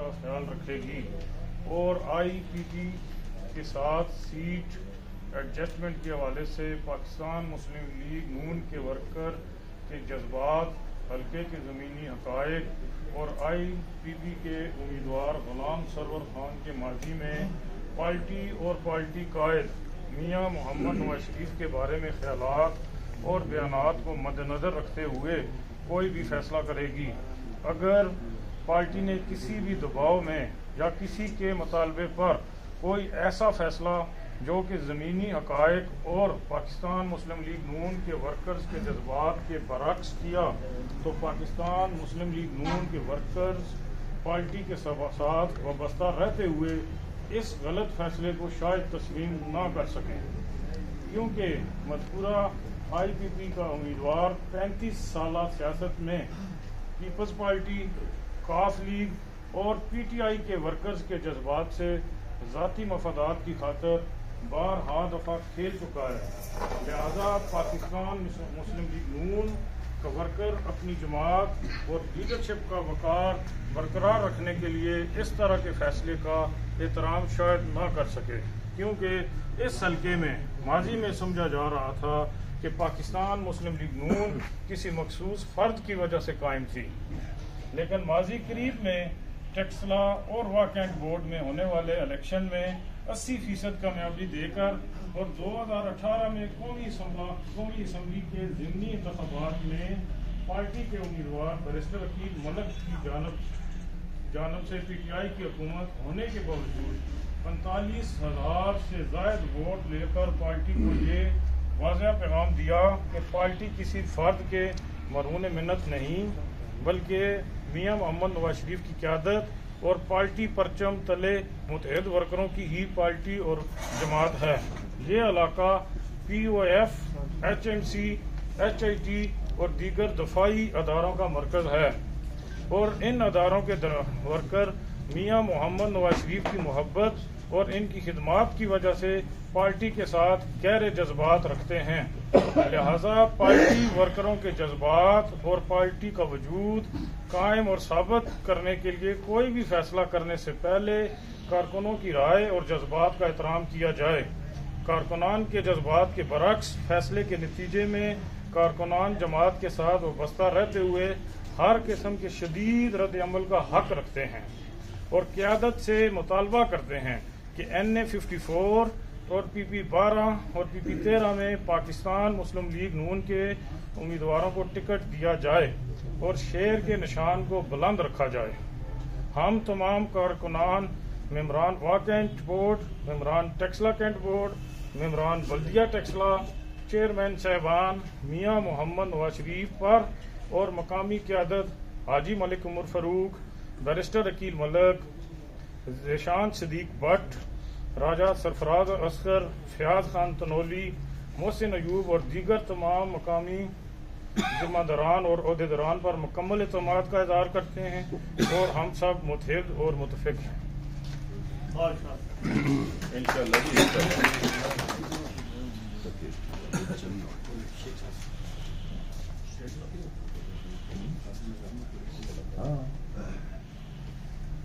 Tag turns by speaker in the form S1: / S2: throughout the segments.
S1: का ख्याल रखेगी और IPP के साथ सीट एडजस्टमेंट के हवाले से पाकिस्तान मुस्लिम लीग नून के वर्कर के जज्बात, हल्के के ज़मीनी हक़ाइक़ और IPP के उम्मीदवार ग़ुलाम सरवर खान के माजी में पार्टी और पार्टी कायद मियाँ मोहम्मद नवाज शरीफ के बारे में ख्यालात और बयानात को मद्देनज़र रखते हुए कोई भी फैसला करेगी। अगर पार्टी ने किसी भी दबाव में या किसी के मुतालबे पर कोई ऐसा फैसला जो कि ज़मीनी हक़ाइक़ और पाकिस्तान मुस्लिम लीग नून के वर्कर्स के जज्बात के बरअक्स किया तो पाकिस्तान मुस्लिम लीग नून के वर्कर्स पार्टी के साथ वाबस्ता रहते हुए इस गलत फैसले को शायद तस्लीम ना कर सकें, क्योंकि मज़कूरा IPP का उम्मीदवार 35 साल सियासत में पीपल्स पार्टी, काफ लीग और PTI के वर्कर्स के जज्बात से ज़ाती मफादात की खातर बारहा दफ़ा खेल चुका है। लिहाजा पाकिस्तान मुस्लिम लीग नून का वर्कर अपनी जमात और लीडरशिप का वक़ार बरकरार रखने के लिए इस तरह के फैसले का एहतराम शायद ना कर सके, क्योंकि इस हल्के में माजी में समझा जा रहा था कि पाकिस्तान मुस्लिम लीग नून किसी मखसूस फ़र्द की वजह से कायम थी, लेकिन माजी करीब में टेक्सला और वाकैंट बोर्ड में होने वाले इलेक्शन में 80% कामयाबी देकर और 2018 में कौमी असम्बली के ज़िमनी इंतख़ाबात में पार्टी के उम्मीदवार बैरिस्टर अकील मलिक की जानब से PTI की हुकूमत होने के बावजूद 45,000 से ज़ायद वोट लेकर पार्टी को ये वाज़ेह पैगाम दिया कि पार्टी किसी फ़र्द के मरहून मिन्नत नहीं बल्कि मियाँ मोहम्मद नवाज शरीफ की क़यादत और पार्टी परचम तले मुतहद वर्करों की ही पार्टी और जमात है। ये इलाका POF, HMC, HIT और दीगर दफाई अदारों का मरकज़ है और इन अदारों के वर्कर मियाँ मोहम्मद नवाज शरीफ की मोहब्बत और इनकी खिदमात की वजह से पार्टी के साथ गहरे जज्बात रखते हैं। लिहाजा पार्टी वर्करों के जज्बात और पार्टी का वजूद कायम और साबित करने के लिए कोई भी फैसला करने से पहले कारकुनों की राय और जज्बात का एहतराम किया जाए। कारकुनान के जज्बात के बरअक्स फैसले के नतीजे में कारकुनान जमात के साथ वाबस्ता रहते हुए हर किस्म के शदीद रद्द अमल का हक रखते हैं और क़यादत से मुतालबा करते हैं कि NA 54 और PP 12 और PP 13 में पाकिस्तान मुस्लिम लीग नून के उम्मीदवारों को टिकट दिया जाए और शेर के निशान को बुलंद रखा जाए। हम तमाम कारकुनान, मेम्बरान वाकैंट बोर्ड, मेम्बरान टेक्सला कैंट बोर्ड, मेम्बरान बल्दिया टेक्सला, चेयरमैन साहबान मियाँ मोहम्मद नवाज शरीफ पर और मकामी क़यादत हाजी मलिक उमर फ़ारूक, बैरिस्टर अकील मलिक, ज़ेशान सदीक भट्ट, राजा सरफराज असगर, फयाज खान तनोली, मोहसिन अयूब और दीगर तमाम मकामी जिम्मेदारान और ओहदेदारान पर मुकम्मल एतमाद का इज़हार करते हैं और हम सब मुत्तहिद और मुत्तफ़िक़ हैं।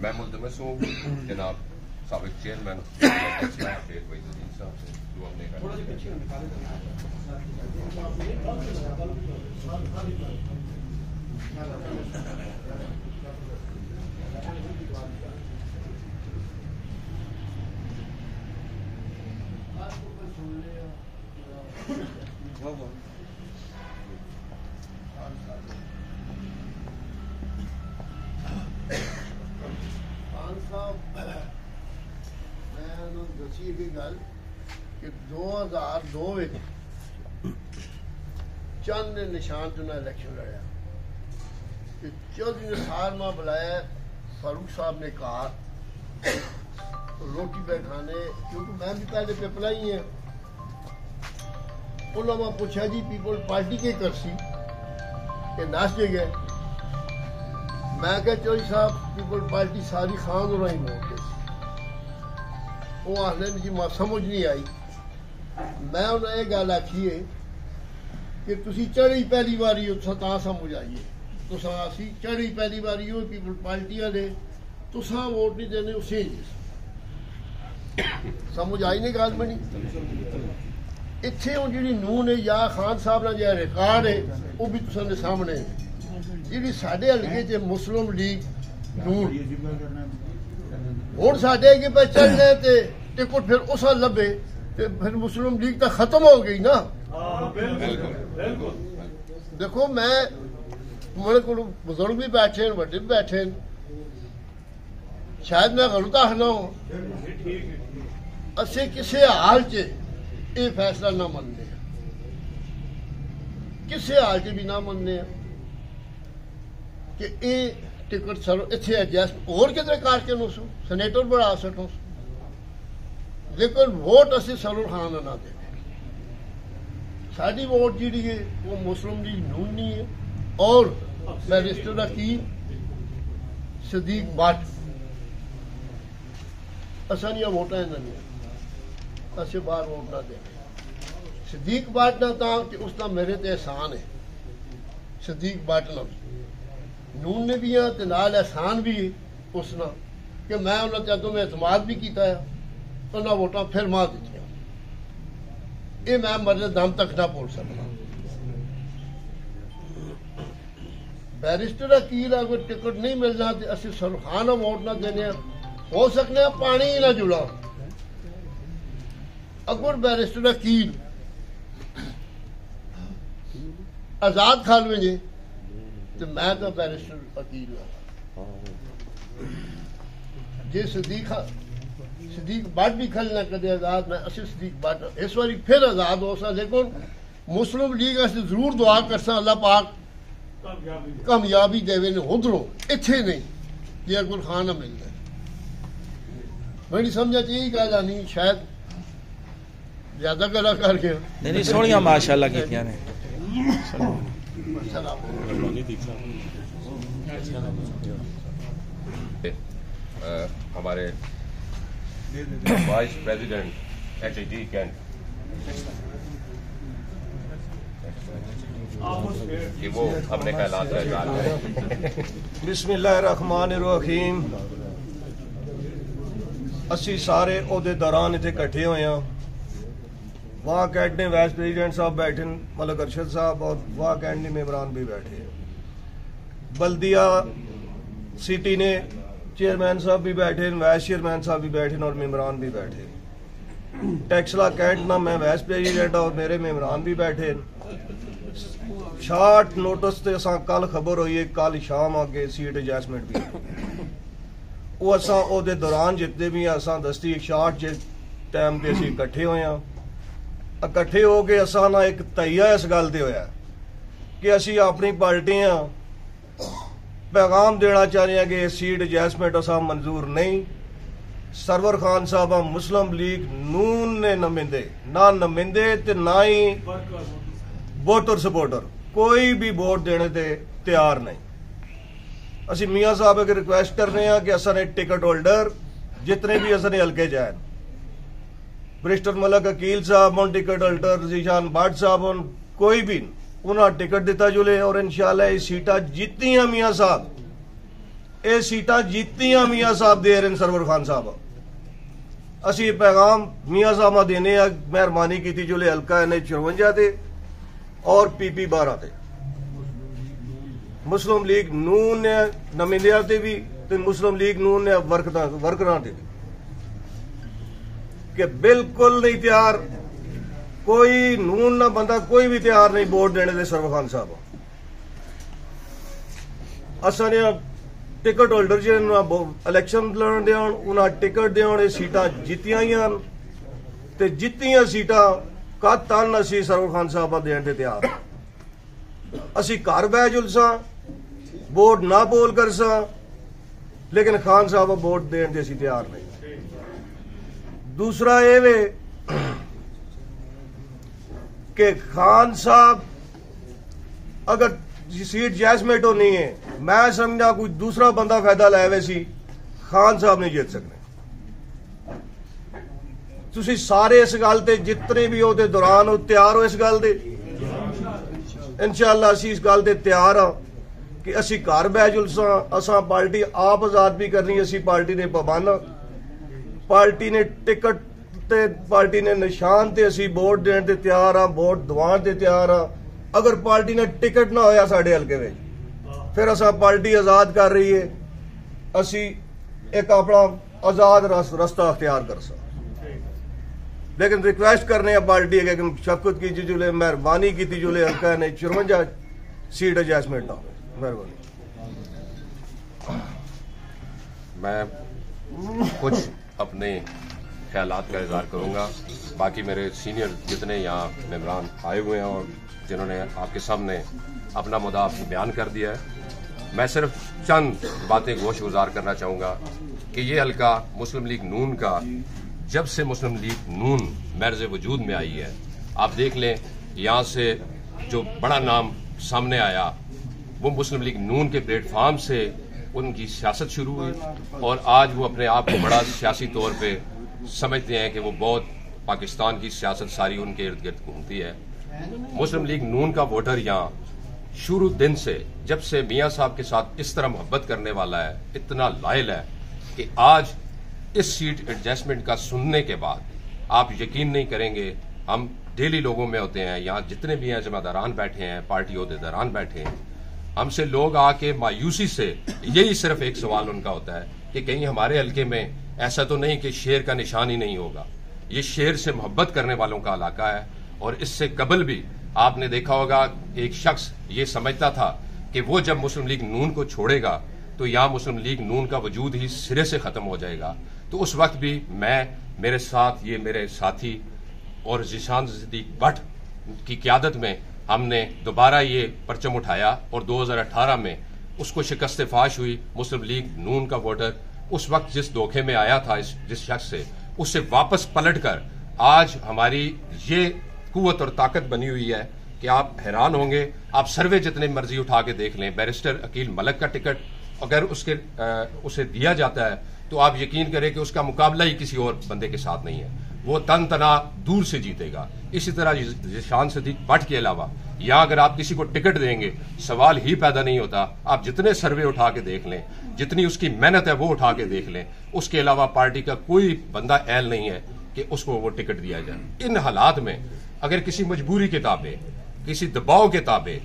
S2: मैं मुल्तमस हूँ जनाब साबिक चेयरमैन साहब से जो हमने
S3: दसी भी गल कि 2002 चंद ने निशान चुना इलेक्शन लड़िया कि चौधरी ने सार मां बुलाया। फारूक साहब ने कहा रोटी पे खाने, क्योंकि मैं भी पहले पेपला ही है। उन्होंने पूछा जी पीपल पार्टी के करसी के नाश्ते गए। मैं क्या चौधरी साहब पीपल पार्टी सारी खान और वोट वो आखने जी मां समझ नहीं आई। मैं उन्हें यह गल आखी है कि तुसी चढ़ी पहली बारी हो समझ आइए तो असी चढ़ी पहली बारी हो पीपल पार्टी वाले तुसा वोट नहीं देने उसी समझ आई नहीं गल बनी इत्थे हुण जिहड़ी नून है या खान साहब नाल जिहड़ा रिकार्ड है वो भी तुसां दे सामने जिहड़ी साडे हलके च मुस्लिम लीग नून हुण साडे अगे पे चलने ते टिकट फिर उस लभे ते फिर मुस्लिम लीग तो खत्म हो गई ना। देखो मैं मेरे को बुजुर्ग भी बैठे हैं बड़े भी बैठे हैं शायद मैं गलत आखना हो असे किसी हाल च ये फैसला ना मनने किसी हाल च भी ना मनने कि ये टिकट सर इतने एडजस्ट और किधरे करके नो सो सनेटर बढ़ा सको लेकिन वोट असी सरूर खान ना दे साड़ी वोट जी है वो मुस्लिम लीग नून नहीं है और बैरिस्टर हकीम सदीक भट्ट असानिया वोटा नहीं असे बाहर वोट ना दे सदीक भट्ट ना था कि उसका मेरे ते एहसान है सदीक भट्ट ना नून ने भी ते नाल एहसान भी उसना कि मैं उन्होंने त्यागों में एतमाद भी किया है उन्होंने वोटा फिर मार दी ये मैं मरने दम तक ना बोल सकता। बैरिस्टर अकील अगर टिकट नहीं मिलना तो असि सरखान वोट ना देने हो सकने पानी ही ना जुड़ा अगर बैरिस्टर अकील आजाद खालवे तो मैं तो बैरिस्टर अकील जे सदीक भट्ट भी खलना कदे आजाद मैं असि सदीक भट्ट इस बारी फिर आजाद हो सा लेकिन मुस्लिम लीग अस जरूर दुआ कर सा अल्लाह पाक कामयाबी देवे ने उधरों इत्थे नहीं जे अकुल खान ना मिल जाए मेरी समझ यही गल आनी शायद ज्यादा गला कर गया
S4: नहीं सोनिया माशाल्लाह कीतियां ने
S2: हमारे वाइस प्रेसिडेंट HID कैंट कि वो अपने ख्यालात का इज़हार करें।
S5: बिस्मिल्लाहिर्रहमानिर्रहीम असी सारे अहदेदारान इतने इकट्ठे हुए हैं वहाँ कैंट ने वाइस प्रेसिडेंट साहब बैठे मलक अरशद साहब और वहाँ कैंट ने मेम्बरान भी बैठे हैं बल्दिया सिटी ने चेयरमैन साहब भी बैठे वाइस चेयरमैन साहब भी बैठे और मेम्बरान भी बैठे टैक्सला कैंट ना मैं वाइस प्रेसिडेंट और मेरे मेम्बरान भी बैठे शार्ट नोटिस से असा कल खबर हुई है कल शाम आगे सीट एडजस्टमेंट भी वो असा ओदे दौरान जितने भी असा दस्ती शार्ट जे टाइम पे असी इकट्ठे होए हैं इकट्ठे हो के असा ना एक तैया इस गल ते होया कि असी अपनी पार्टियां पैगाम देना चाह रहे हैं कि सीट एडजस्टमेंट असा मंजूर नहीं सरवर खान साहब मुस्लिम लीग नून ने नमिंदे ते ना ही वोटर सपोर्टर कोई भी वोट देने ते तैयार नहीं असी मियाँ साहब अगर रिक्वेस्ट कर रहे हैं कि असा ने टिकट होल्डर जितने भी असा ने हल्के जाए बैरिस्टर मलक अकील साहब उन टिकट होल्डर जीशान भट्ट साहब उन कोई भी उन्हें टिकट दिता जुले और इंशाल्लाह ये सीटा जीतियां मियाँ साहब ये सीटा जीतियां मियाँ साहब दे रहे सरवर खान साहब असी पैगाम मियाँ साहब देने मेहरबानी की जुले हल्का ने 54 ते और PP 12 ते मुस्लिम लीग नून ने नमिंदिया ते भी ते मुस्लिम लीग नून ने वर्करां ते भी कि बिल्कुल नहीं तैयार कोई नून ना बंदा कोई भी तैयार नहीं वोट देने दे सरवर खान साहब असा ने टिकट होल्डर जो इलेक्शन लड़न देन उन्हें टिकट देन सीटा जीतियां ही हैं ते जीतियां सीटा का तन असी सरवर खान साहब देने ते तैयार असी घर बह जुल सा वोट ना बोल कर सा लेकिन खान साहब वोट देने ते असी तैयार नहीं। दूसरा ये वे कि खान साहब अगर सीट जैसमेट होनी है मैं समझा कोई दूसरा बंदा फायदा लै वैसी खान साहब नहीं जीत सकते तुसी सारे इस गल ते जितने भी ओहदे दौरान तैयार हो इस गल दे इंशाअल्लाह असी इस गल ते तैयार हाँ कि असी घर बह जुलसा असा पार्टी आप आजाद भी करनी असी पार्टी ने पाबंद पार्टी ने टिकट ते पार्टी ने निशान ते असी वोट देने ते तैयार हाँ वोट दवाण ते तैयार हाँ अगर पार्टी ने टिकट ना होया साडे हलके में फिर असा पार्टी आजाद कर रही है असी एक अपना आजाद रास्ता अख्तियार कर सा लेकिन रिक्वेस्ट करने पार्टी है कि शफकत की जुले मेहरबानी की जुले हल्का ने 54 सीट एडजस्टमेंट ना मेहरबानी।
S2: मैं कुछ अपने ख्यालात का इजहार करूंगा। बाकी मेरे सीनियर जितने यहाँ मेंबरान आए हुए हैं और जिन्होंने आपके सामने अपना मुद्दा बयान कर दिया है, मैं सिर्फ चंद बातें गोश गुजार करना चाहूँगा कि ये हल्का मुस्लिम लीग नून का जब से मुस्लिम लीग नून मर्ज़ वजूद में आई है, आप देख लें यहाँ से जो बड़ा नाम सामने आया वो मुस्लिम लीग नून के प्लेटफार्म से उनकी सियासत शुरू हुई और आज वो अपने आप को बड़ा सियासी तौर पे समझते हैं कि वो बहुत पाकिस्तान की सियासत सारी उनके इर्द गिर्द घूमती है। मुस्लिम लीग नून का वोटर यहाँ शुरू दिन से जब से मियाँ साहब के साथ इस तरह मोहब्बत करने वाला है, इतना लायल है कि आज इस सीट एडजस्टमेंट का सुनने के बाद आप यकीन नहीं करेंगे, हम डेली लोगों में होते हैं, यहाँ जितने भी हैं जमादारान बैठे हैं, पार्टी ओहदेदारान बैठे हैं, हमसे लोग आके मायूसी से यही सिर्फ एक सवाल उनका होता है कि कहीं हमारे हल्के में ऐसा तो नहीं कि शेर का निशान ही नहीं होगा। ये शेर से मोहब्बत करने वालों का इलाका है और इससे कबल भी आपने देखा होगा एक शख्स ये समझता था कि वो जब मुस्लिम लीग नून को छोड़ेगा तो यहाँ मुस्लिम लीग नून का वजूद ही सिरे से खत्म हो जाएगा। तो उस वक्त भी मैं, मेरे साथ ये मेरे साथी और ज़ीशान सिद्दीक भट्ट की क़यादत में हमने दोबारा ये परचम उठाया और 2018 में उसको शिकस्त फाश हुई। मुस्लिम लीग नून का वोटर उस वक्त जिस धोखे में आया था जिस शख्स से, उससे वापस पलट कर आज हमारी ये कुव्वत और ताकत बनी हुई है कि आप हैरान होंगे। आप सर्वे जितने मर्जी उठा के देख लें, बैरिस्टर अकील मलक का टिकट अगर उसे दिया जाता है तो आप यकीन करें कि उसका मुकाबला ही किसी और बंदे के साथ नहीं है, वो तन तना दूर से जीतेगा। इसी तरह ज़ीशान सिद्दीक भट्ट के अलावा यहाँ अगर आप किसी को टिकट देंगे सवाल ही पैदा नहीं होता। आप जितने सर्वे उठा के देख लें, जितनी उसकी मेहनत है वो उठा के देख लें, उसके अलावा पार्टी का कोई बंदा अहल नहीं है कि उसको वो टिकट दिया जाए। इन हालात में अगर किसी मजबूरी के ताबे, किसी दबाव के ताबे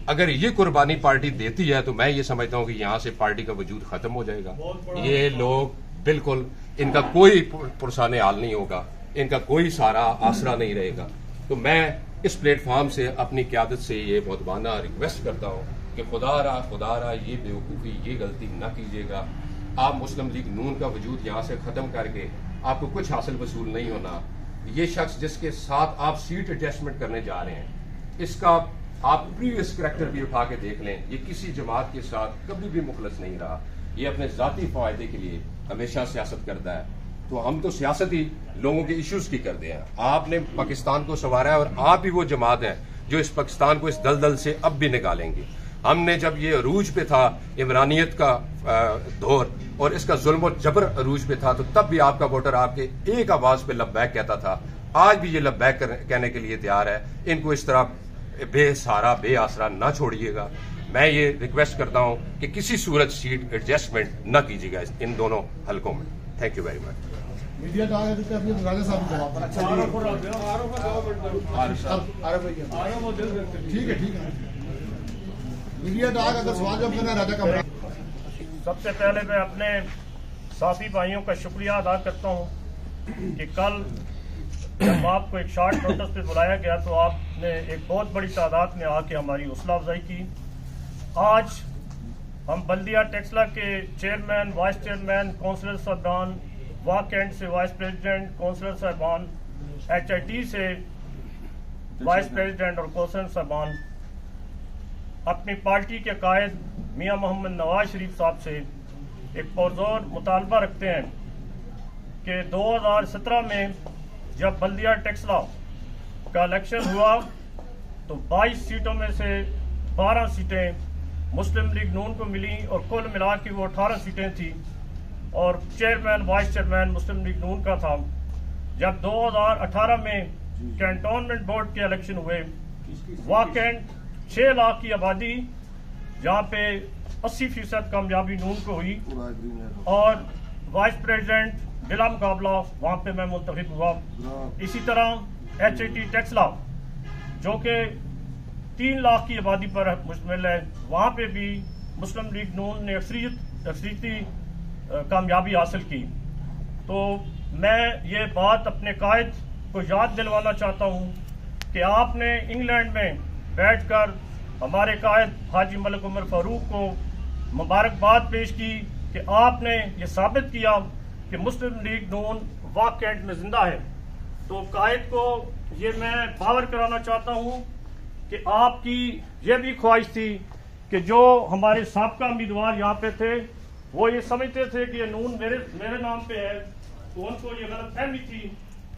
S2: अगर ये कुर्बानी पार्टी देती है तो मैं ये समझता हूँ कि यहाँ से पार्टी का वजूद खत्म हो जाएगा। ये लोग बिल्कुल, इनका कोई पुरसाने हाल नहीं होगा, इनका कोई सारा आसरा नहीं रहेगा। तो मैं इस प्लेटफॉर्म से अपनी क़यादत से ये मुतबाना रिक्वेस्ट करता हूँ कि खुदा रहा ये बेवकूफ़ी, ये गलती न कीजिएगा। आप मुस्लिम लीग नून का वजूद यहाँ से ख़त्म करके आपको कुछ हासिल वसूल नहीं होना। ये शख्स जिसके साथ आप सीट एडजस्टमेंट करने जा रहे हैं, इसका आप प्रीवियस करैक्टर भी उठा के देख लें, ये किसी जमात के साथ कभी भी मुखलस नहीं रहा, ये अपने ज़ाती फ़ायदे के लिए हमेशा सियासत करता है। तो हम तो सियासत ही लोगों के इश्यूज की करते हैं। आपने पाकिस्तान को संवारा है और आप ही वो जमात है जो इस पाकिस्तान को इस दलदल से अब भी निकालेंगे। हमने जब ये अरूज पे था इमरानियत का दौर और इसका जुल्म और जबर अरूज पे था, तो तब भी आपका वोटर आपके एक आवाज पे लब्बैक कहता था। आज भी ये लब्बैक कहने के लिए तैयार है। इनको इस तरह बेसहारा बेआसरा ना छोड़िएगा। मैं ये रिक्वेस्ट करता हूं कि किसी सूरत सीट एडजस्टमेंट न कीजिएगा इन दोनों हलकों में। Thank you very much.
S6: Media का आगे तो अपने राजा साहब को जवाब। अच्छा ठीक है मीडिया का आगे अगर सवाल जवाब करना राजा का।
S7: सबसे पहले मैं अपने साथी भाइयों का शुक्रिया अदा करता हूं कि कल जब आपको एक शॉर्ट नोटिस पे बुलाया गया तो आपने एक बहुत बड़ी तादाद में आके हमारी हौसला अफजाई की। आज हम बल्दिया टेक्सला के चेयरमैन, वाइस चेयरमैन, काउंसलर साहबान, वाक एंड से वाइस प्रेसिडेंट, काउंसलर साहबान, HIT से वाइस प्रेसिडेंट और काउंसलर साहबान अपनी पार्टी के कायद मियां मोहम्मद नवाज शरीफ साहब से एक पुरजोर मुतालबा रखते हैं कि 2017 में जब बल्दिया टेक्सला का इलेक्शन हुआ तो 22 सीटों में से 12 सीटें मुस्लिम लीग नून को मिली और कुल मिला के वो 18 सीटें थी और चेयरमैन वाइस चेयरमैन मुस्लिम लीग नून का था। जब 2018 में कैंटोनमेंट बोर्ड के इलेक्शन हुए, वाकई 6 लाख की आबादी जहाँ पे 80% कामयाबी नून को हुई और वाइस प्रेसिडेंट बिला मुकाबला वहाँ पे मैं मुंतखब हुआ। इसी तरह HIT टेक्सला जो कि 3 लाख की आबादी पर मुश्तमिल है, वहाँ पे भी मुस्लिम लीग नून ने अक्सरियती कामयाबी हासिल की। तो मैं ये बात अपने कायद को याद दिलवाना चाहता हूँ कि आपने इंग्लैंड में बैठकर हमारे कायद हाजी मलिक उमर फारूक को मुबारकबाद पेश की कि आपने ये साबित किया कि मुस्लिम लीग नून वाकई में जिंदा है। तो कायद को ये मैं बावर कराना चाहता हूँ कि आपकी ये भी ख्वाहिश थी कि जो हमारे साबका उम्मीदवार यहाँ पे थे वो ये समझते थे कि ये नून मेरे नाम पे है, तो उनको ये गलतफहमी थी